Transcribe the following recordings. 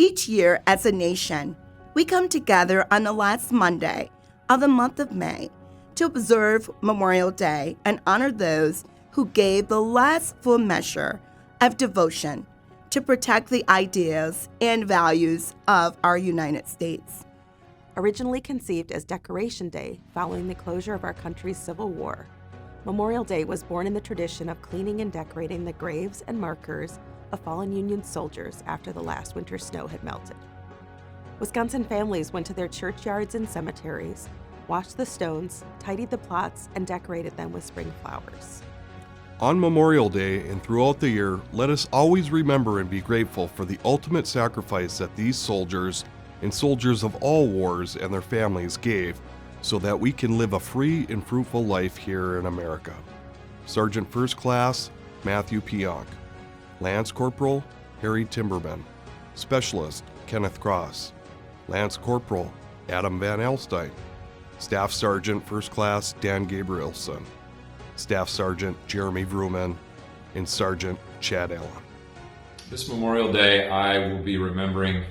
Each year, as a nation, we come together on the last Monday of the month of May to observe Memorial Day and honor those who gave the last full measure of devotion to protect the ideas and values of our United States. Originally conceived as Decoration Day following the closure of our country's Civil War, Memorial Day was born in the tradition of cleaning and decorating the graves and markers of fallen Union soldiers after the last winter snow had melted. Wisconsin families went to their churchyards and cemeteries, washed the stones, tidied the plots, and decorated them with spring flowers. On Memorial Day and throughout the year, let us always remember and be grateful for the ultimate sacrifice that these soldiers and soldiers of all wars and their families gave so that we can live a free and fruitful life here in America. Sergeant First Class Matthew Pionk, Lance Corporal Harry Timberman, Specialist Kenneth Cross, Lance Corporal Adam Van Alstyne, Staff Sergeant First Class Dan Gabrielson, Staff Sergeant Jeremy Vrooman, and Sergeant Chad Allen. This Memorial Day, I will be remembering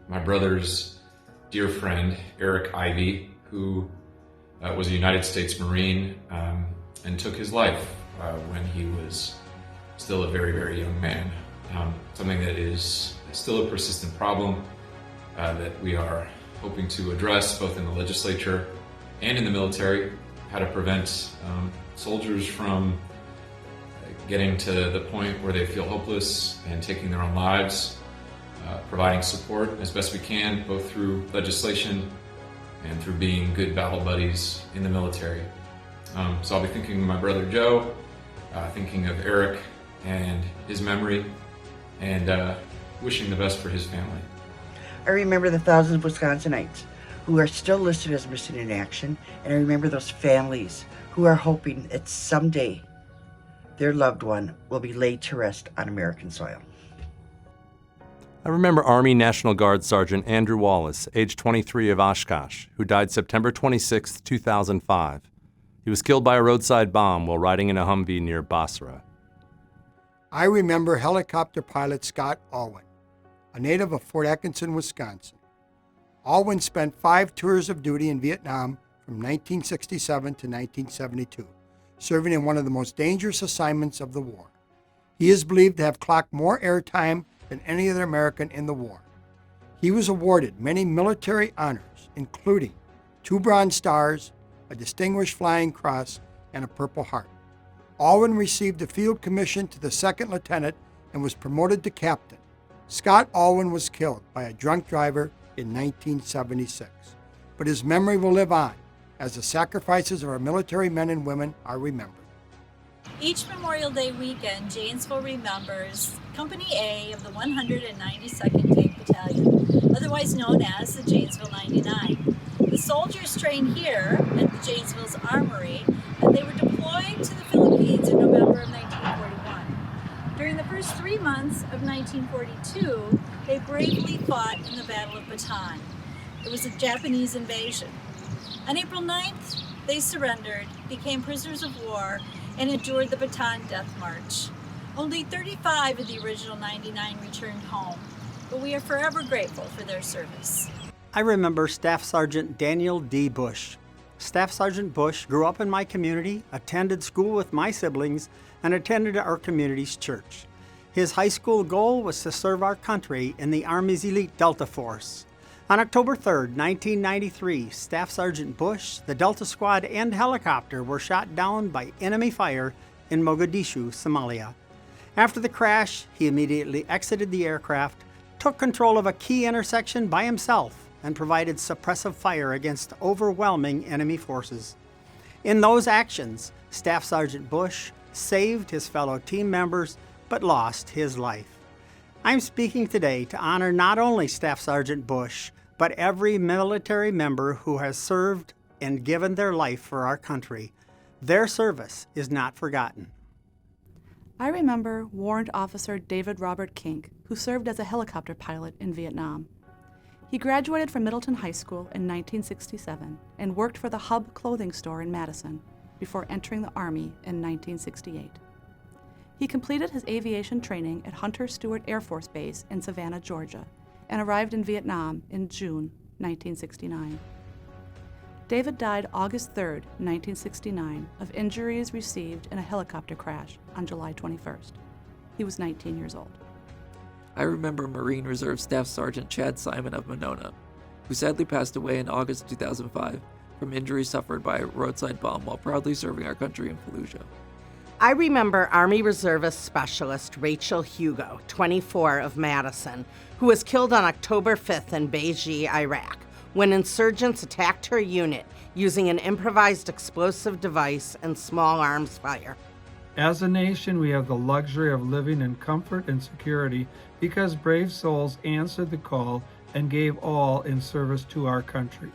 my brother's dear friend, Eric Ivey, who was a United States Marine and took his life when he was still a very, very young man. Something that is still a persistent problem that we are hoping to address both in the legislature and in the military, how to prevent soldiers from getting to the point where they feel hopeless and taking their own lives, providing support as best we can, both through legislation and through being good battle buddies in the military. So I'll be thinking of my brother Joe, thinking of Eric and his memory, and wishing the best for his family. I remember the thousands of Wisconsinites who are still listed as missing in action, and I remember those families who are hoping that someday their loved one will be laid to rest on American soil. I remember Army National Guard Sergeant Andrew Wallace, age 23 of Oshkosh, who died September 26, 2005. He was killed by a roadside bomb while riding in a Humvee near Basra. I remember helicopter pilot Scott Alwyn, a native of Fort Atkinson, Wisconsin. Alwyn spent 5 tours of duty in Vietnam from 1967 to 1972, serving in one of the most dangerous assignments of the war. He is believed to have clocked more airtime than any other American in the war. He was awarded many military honors, including 2 Bronze Stars, a Distinguished Flying Cross, and a Purple Heart. Alwyn received a field commission to the 2nd lieutenant and was promoted to captain. Scott Alwyn was killed by a drunk driver in 1976, but his memory will live on as the sacrifices of our military men and women are remembered. Each Memorial Day weekend, Janesville remembers Company A of the 192nd Tank Battalion, otherwise known as the Janesville 99. The soldiers trained here at the Janesville's Armory, and they were deployed to the Philippines in November of 1941. During the first 3 months of 1942, they bravely fought in the Battle of Bataan. It was a Japanese invasion. On April 9th, they surrendered, became prisoners of war, and endured the Bataan Death March. Only 35 of the original 99 returned home, but we are forever grateful for their service. I remember Staff Sergeant Daniel D. Bush. Staff Sergeant Bush grew up in my community, attended school with my siblings, and attended our community's church. His high school goal was to serve our country in the Army's elite Delta Force. On October 3, 1993, Staff Sergeant Bush, the Delta Squad, and helicopter were shot down by enemy fire in Mogadishu, Somalia. After the crash, he immediately exited the aircraft, took control of a key intersection by himself, and provided suppressive fire against overwhelming enemy forces. In those actions, Staff Sergeant Bush saved his fellow team members, but lost his life. I'm speaking today to honor not only Staff Sergeant Bush, but every military member who has served and given their life for our country. Their service is not forgotten. I remember Warrant Officer David Robert Kink, who served as a helicopter pilot in Vietnam. He graduated from Middleton High School in 1967 and worked for the Hub clothing store in Madison before entering the Army in 1968. He completed his aviation training at Hunter Stewart Air Force Base in Savannah, Georgia, and arrived in Vietnam in June 1969. David died August 3, 1969, of injuries received in a helicopter crash on July 21st. He was 19 years old. I remember Marine Reserve Staff Sergeant Chad Simon of Monona, who sadly passed away in August 2005 from injuries suffered by a roadside bomb while proudly serving our country in Fallujah. I remember Army Reservist Specialist Rachel Hugo, 24, of Madison, who was killed on October 5th in Beiji, Iraq, when insurgents attacked her unit using an improvised explosive device and small arms fire. As a nation, we have the luxury of living in comfort and security because brave souls answered the call and gave all in service to our country.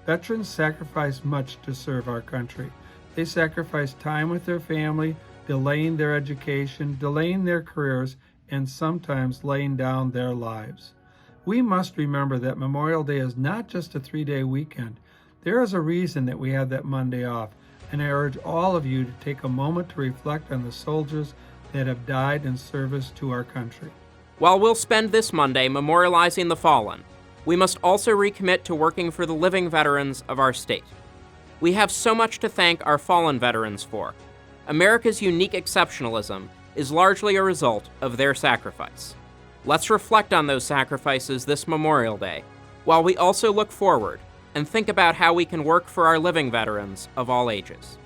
Veterans sacrifice much to serve our country. They sacrifice time with their family, delaying their education, delaying their careers, and sometimes laying down their lives. We must remember that Memorial Day is not just a 3-day weekend. There is a reason that we have that Monday off, and I urge all of you to take a moment to reflect on the soldiers that have died in service to our country. While we'll spend this Monday memorializing the fallen, we must also recommit to working for the living veterans of our state. We have so much to thank our fallen veterans for. America's unique exceptionalism is largely a result of their sacrifice. Let's reflect on those sacrifices this Memorial Day, while we also look forward and think about how we can work for our living veterans of all ages.